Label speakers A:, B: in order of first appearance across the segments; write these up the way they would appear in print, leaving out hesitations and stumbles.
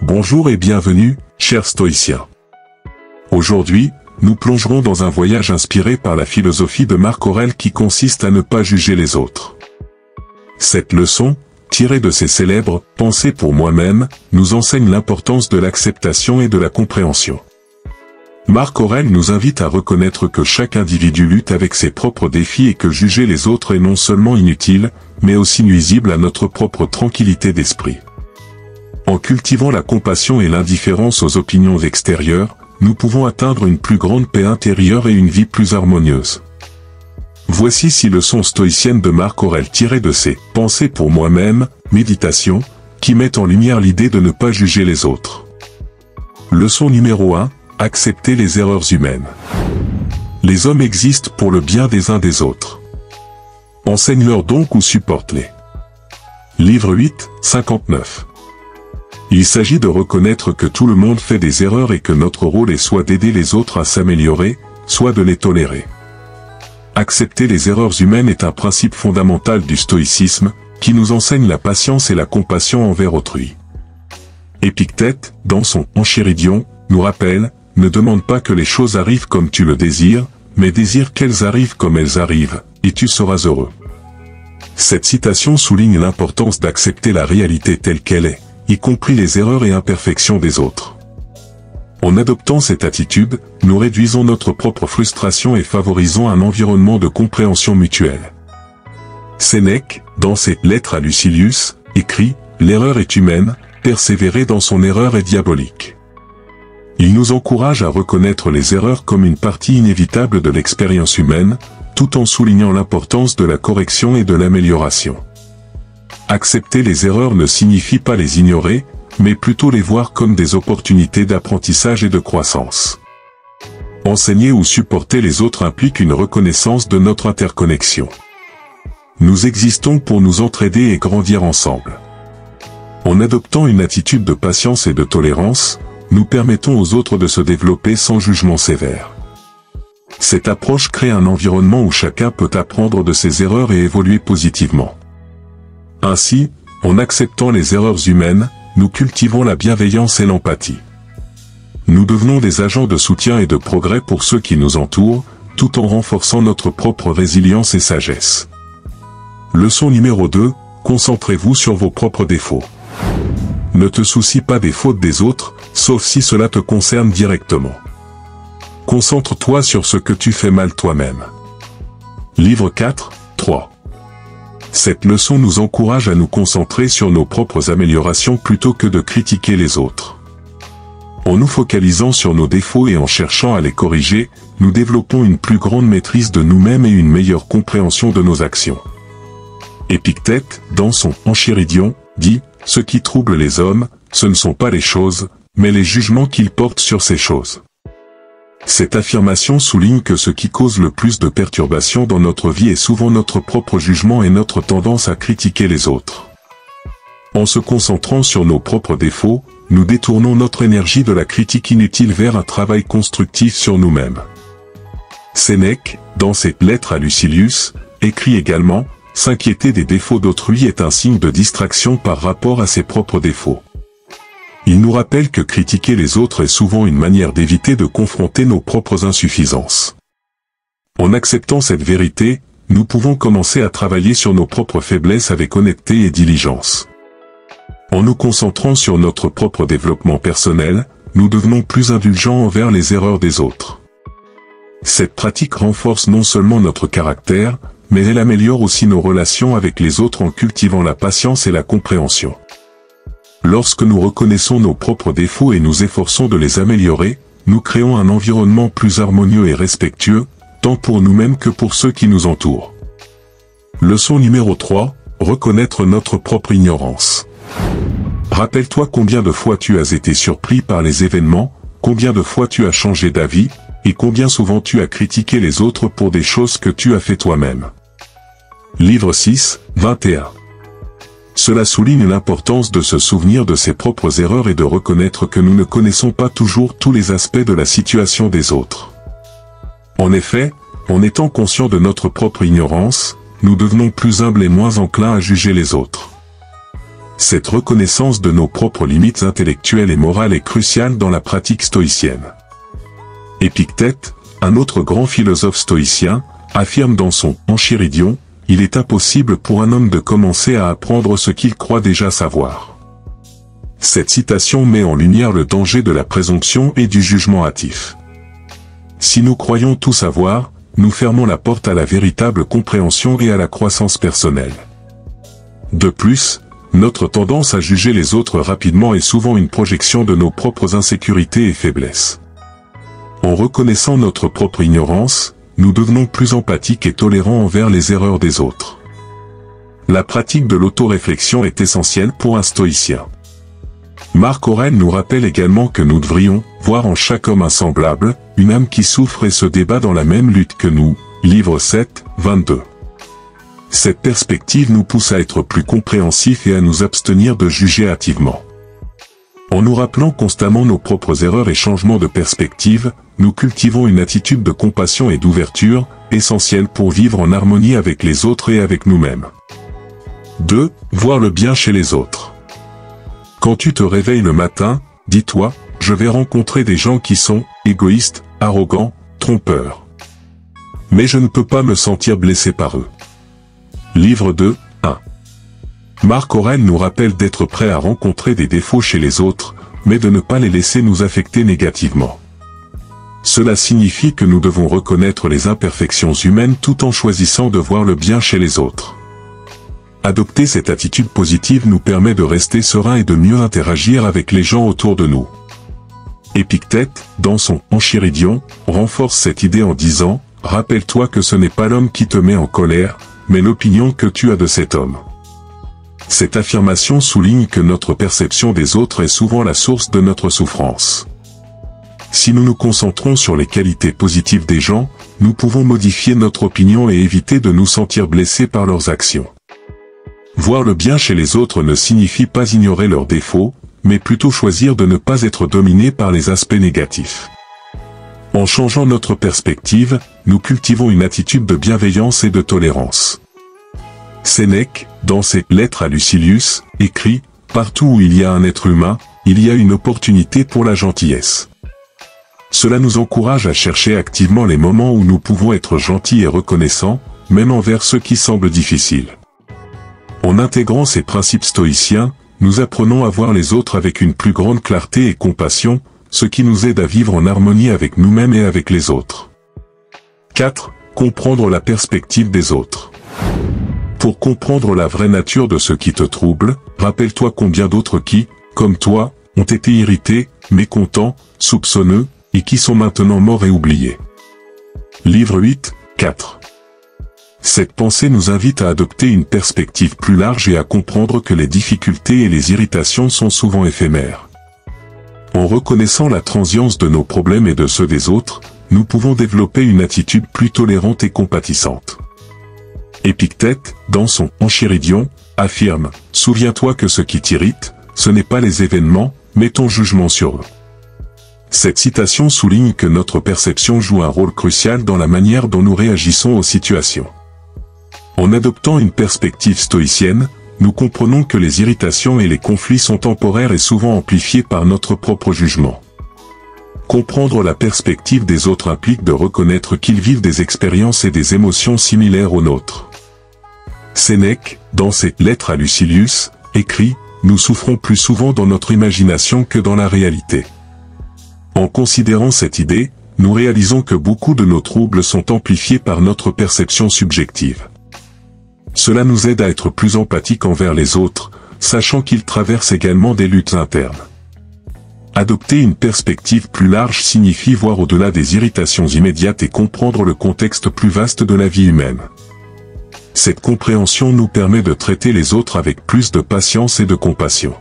A: Bonjour et bienvenue, chers stoïciens. Aujourd'hui, nous plongerons dans un voyage inspiré par la philosophie de Marc Aurèle qui consiste à ne pas juger les autres. Cette leçon, tirée de ses célèbres « Pensées pour moi-même », nous enseigne l'importance de l'acceptation et de la compréhension. Marc Aurèle nous invite à reconnaître que chaque individu lutte avec ses propres défis et que juger les autres est non seulement inutile, mais aussi nuisible à notre propre tranquillité d'esprit. En cultivant la compassion et l'indifférence aux opinions extérieures, nous pouvons atteindre une plus grande paix intérieure et une vie plus harmonieuse. Voici 6 leçons stoïciennes de Marc Aurèle tirées de ses « Pensées pour moi-même », méditation, qui mettent en lumière l'idée de ne pas juger les autres. Leçon numéro 1. Accepter les erreurs humaines. Les hommes existent pour le bien des uns des autres. Enseigne-leur donc ou supporte-les. Livre 8, 59. Il s'agit de reconnaître que tout le monde fait des erreurs et que notre rôle est soit d'aider les autres à s'améliorer, soit de les tolérer. Accepter les erreurs humaines est un principe fondamental du stoïcisme, qui nous enseigne la patience et la compassion envers autrui. Épictète, dans son Enchiridion, nous rappelle « Ne demande pas que les choses arrivent comme tu le désires, mais désire qu'elles arrivent comme elles arrivent, et tu seras heureux. » Cette citation souligne l'importance d'accepter la réalité telle qu'elle est, y compris les erreurs et imperfections des autres. En adoptant cette attitude, nous réduisons notre propre frustration et favorisons un environnement de compréhension mutuelle. Sénèque, dans ses Lettres à Lucilius, écrit « L'erreur est humaine, persévérer dans son erreur est diabolique ». Il nous encourage à reconnaître les erreurs comme une partie inévitable de l'expérience humaine, tout en soulignant l'importance de la correction et de l'amélioration. Accepter les erreurs ne signifie pas les ignorer, mais plutôt les voir comme des opportunités d'apprentissage et de croissance. Enseigner ou supporter les autres implique une reconnaissance de notre interconnexion. Nous existons pour nous entraider et grandir ensemble. En adoptant une attitude de patience et de tolérance, nous permettons aux autres de se développer sans jugement sévère. Cette approche crée un environnement où chacun peut apprendre de ses erreurs et évoluer positivement. Ainsi, en acceptant les erreurs humaines, nous cultivons la bienveillance et l'empathie. Nous devenons des agents de soutien et de progrès pour ceux qui nous entourent, tout en renforçant notre propre résilience et sagesse. Leçon numéro 2, concentrez-vous sur vos propres défauts. Ne te soucie pas des fautes des autres, sauf si cela te concerne directement. Concentre-toi sur ce que tu fais mal toi-même. Livre 4, 3. Cette leçon nous encourage à nous concentrer sur nos propres améliorations plutôt que de critiquer les autres. En nous focalisant sur nos défauts et en cherchant à les corriger, nous développons une plus grande maîtrise de nous-mêmes et une meilleure compréhension de nos actions. Épictète, dans son Enchiridion, dit « Ce qui trouble les hommes, ce ne sont pas les choses, mais les jugements qu'ils portent sur ces choses. » Cette affirmation souligne que ce qui cause le plus de perturbations dans notre vie est souvent notre propre jugement et notre tendance à critiquer les autres. En se concentrant sur nos propres défauts, nous détournons notre énergie de la critique inutile vers un travail constructif sur nous-mêmes. Sénèque, dans ses Lettres à Lucilius, écrit également « S'inquiéter des défauts d'autrui est un signe de distraction par rapport à ses propres défauts ». Il nous rappelle que critiquer les autres est souvent une manière d'éviter de confronter nos propres insuffisances. En acceptant cette vérité, nous pouvons commencer à travailler sur nos propres faiblesses avec honnêteté et diligence. En nous concentrant sur notre propre développement personnel, nous devenons plus indulgents envers les erreurs des autres. Cette pratique renforce non seulement notre caractère, mais elle améliore aussi nos relations avec les autres en cultivant la patience et la compréhension. Lorsque nous reconnaissons nos propres défauts et nous efforçons de les améliorer, nous créons un environnement plus harmonieux et respectueux, tant pour nous-mêmes que pour ceux qui nous entourent. Leçon numéro 3, reconnaître notre propre ignorance. Rappelle-toi combien de fois tu as été surpris par les événements, combien de fois tu as changé d'avis, et combien souvent tu as critiqué les autres pour des choses que tu as fait toi-même. Livre 6, 21. Cela souligne l'importance de se souvenir de ses propres erreurs et de reconnaître que nous ne connaissons pas toujours tous les aspects de la situation des autres. En effet, en étant conscients de notre propre ignorance, nous devenons plus humbles et moins enclins à juger les autres. Cette reconnaissance de nos propres limites intellectuelles et morales est cruciale dans la pratique stoïcienne. Épictète, un autre grand philosophe stoïcien, affirme dans son Enchiridion, « Il est impossible pour un homme de commencer à apprendre ce qu'il croit déjà savoir ». Cette citation met en lumière le danger de la présomption et du jugement hâtif. Si nous croyons tout savoir, nous fermons la porte à la véritable compréhension et à la croissance personnelle. De plus, notre tendance à juger les autres rapidement est souvent une projection de nos propres insécurités et faiblesses. En reconnaissant notre propre ignorance, nous devenons plus empathiques et tolérants envers les erreurs des autres. La pratique de l'autoréflexion est essentielle pour un stoïcien. Marc Aurèle nous rappelle également que nous devrions voir en chaque homme un semblable, une âme qui souffre et se débat dans la même lutte que nous. Livre 7, 22. Cette perspective nous pousse à être plus compréhensifs et à nous abstenir de juger hâtivement. En nous rappelant constamment nos propres erreurs et changements de perspective, nous cultivons une attitude de compassion et d'ouverture, essentielle pour vivre en harmonie avec les autres et avec nous-mêmes. 2. Voir le bien chez les autres. Quand tu te réveilles le matin, dis-toi, je vais rencontrer des gens qui sont égoïstes, arrogants, trompeurs. Mais je ne peux pas me sentir blessé par eux. Livre 2, 1. Marc Aurèle nous rappelle d'être prêt à rencontrer des défauts chez les autres, mais de ne pas les laisser nous affecter négativement. Cela signifie que nous devons reconnaître les imperfections humaines tout en choisissant de voir le bien chez les autres. Adopter cette attitude positive nous permet de rester serein et de mieux interagir avec les gens autour de nous. Épictète, dans son Enchiridion, renforce cette idée en disant « Rappelle-toi que ce n'est pas l'homme qui te met en colère, mais l'opinion que tu as de cet homme. » Cette affirmation souligne que notre perception des autres est souvent la source de notre souffrance. Si nous nous concentrons sur les qualités positives des gens, nous pouvons modifier notre opinion et éviter de nous sentir blessés par leurs actions. Voir le bien chez les autres ne signifie pas ignorer leurs défauts, mais plutôt choisir de ne pas être dominé par les aspects négatifs. En changeant notre perspective, nous cultivons une attitude de bienveillance et de tolérance. Sénèque, dans ses Lettres à Lucilius, écrit « Partout où il y a un être humain, il y a une opportunité pour la gentillesse ». Cela nous encourage à chercher activement les moments où nous pouvons être gentils et reconnaissants, même envers ceux qui semblent difficiles. En intégrant ces principes stoïciens, nous apprenons à voir les autres avec une plus grande clarté et compassion, ce qui nous aide à vivre en harmonie avec nous-mêmes et avec les autres. 4. Comprendre la perspective des autres. Pour comprendre la vraie nature de ce qui te trouble, rappelle-toi combien d'autres qui, comme toi, ont été irrités, mécontents, soupçonneux, et qui sont maintenant morts et oubliés. Livre 8, 4. Cette pensée nous invite à adopter une perspective plus large et à comprendre que les difficultés et les irritations sont souvent éphémères. En reconnaissant la transience de nos problèmes et de ceux des autres, nous pouvons développer une attitude plus tolérante et compatissante. Épictète, dans son Enchiridion, affirme « Souviens-toi que ce qui t'irrite, ce n'est pas les événements, mais ton jugement sur eux ». Cette citation souligne que notre perception joue un rôle crucial dans la manière dont nous réagissons aux situations. En adoptant une perspective stoïcienne, nous comprenons que les irritations et les conflits sont temporaires et souvent amplifiés par notre propre jugement. Comprendre la perspective des autres implique de reconnaître qu'ils vivent des expériences et des émotions similaires aux nôtres. Sénèque, dans ses Lettres à Lucilius, écrit « Nous souffrons plus souvent dans notre imagination que dans la réalité ». En considérant cette idée, nous réalisons que beaucoup de nos troubles sont amplifiés par notre perception subjective. Cela nous aide à être plus empathiques envers les autres, sachant qu'ils traversent également des luttes internes. Adopter une perspective plus large signifie voir au-delà des irritations immédiates et comprendre le contexte plus vaste de la vie humaine. Cette compréhension nous permet de traiter les autres avec plus de patience et de compassion.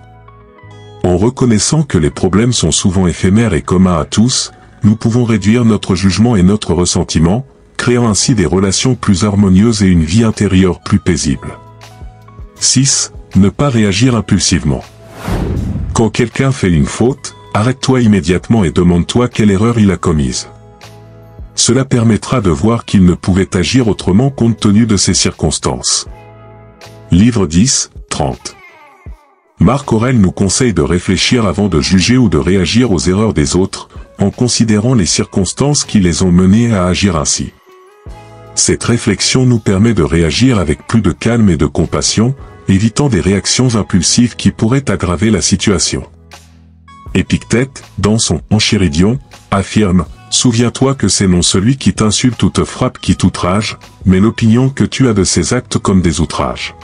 A: En reconnaissant que les problèmes sont souvent éphémères et communs à tous, nous pouvons réduire notre jugement et notre ressentiment, créant ainsi des relations plus harmonieuses et une vie intérieure plus paisible. 6. Ne pas réagir impulsivement. Quand quelqu'un fait une faute, arrête-toi immédiatement et demande-toi quelle erreur il a commise. Cela permettra de voir qu'il ne pouvait agir autrement compte tenu de ces circonstances. Livre 10, 30. Marc Aurèle nous conseille de réfléchir avant de juger ou de réagir aux erreurs des autres, en considérant les circonstances qui les ont menés à agir ainsi. Cette réflexion nous permet de réagir avec plus de calme et de compassion, évitant des réactions impulsives qui pourraient aggraver la situation. Épictète, dans son Enchiridion, affirme « Souviens-toi que c'est non celui qui t'insulte ou te frappe qui t'outrage, mais l'opinion que tu as de ses actes comme des outrages. »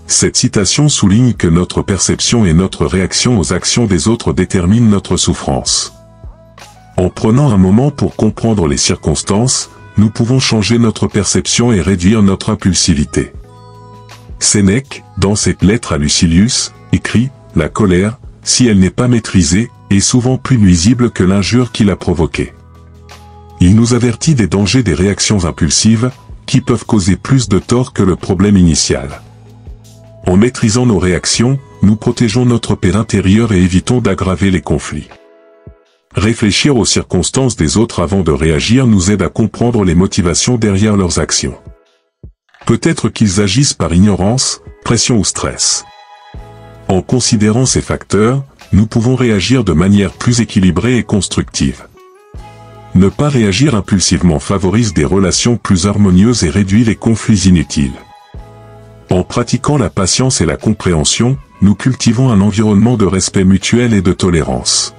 A: Cette citation souligne que notre perception et notre réaction aux actions des autres déterminent notre souffrance. En prenant un moment pour comprendre les circonstances, nous pouvons changer notre perception et réduire notre impulsivité. Sénèque, dans cette lettre à Lucilius, écrit « La colère, si elle n'est pas maîtrisée, est souvent plus nuisible que l'injure qui l'a provoquée. » Il nous avertit des dangers des réactions impulsives, qui peuvent causer plus de tort que le problème initial. En maîtrisant nos réactions, nous protégeons notre paix intérieure et évitons d'aggraver les conflits. Réfléchir aux circonstances des autres avant de réagir nous aide à comprendre les motivations derrière leurs actions. Peut-être qu'ils agissent par ignorance, pression ou stress. En considérant ces facteurs, nous pouvons réagir de manière plus équilibrée et constructive. Ne pas réagir impulsivement favorise des relations plus harmonieuses et réduit les conflits inutiles. En pratiquant la patience et la compréhension, nous cultivons un environnement de respect mutuel et de tolérance.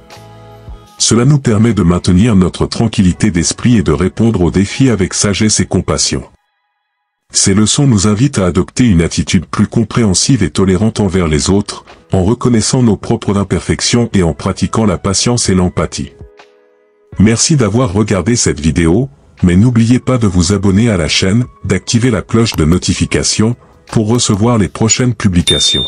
A: Cela nous permet de maintenir notre tranquillité d'esprit et de répondre aux défis avec sagesse et compassion. Ces leçons nous invitent à adopter une attitude plus compréhensive et tolérante envers les autres, en reconnaissant nos propres imperfections et en pratiquant la patience et l'empathie. Merci d'avoir regardé cette vidéo, mais n'oubliez pas de vous abonner à la chaîne, d'activer la cloche de notification, pour recevoir les prochaines publications.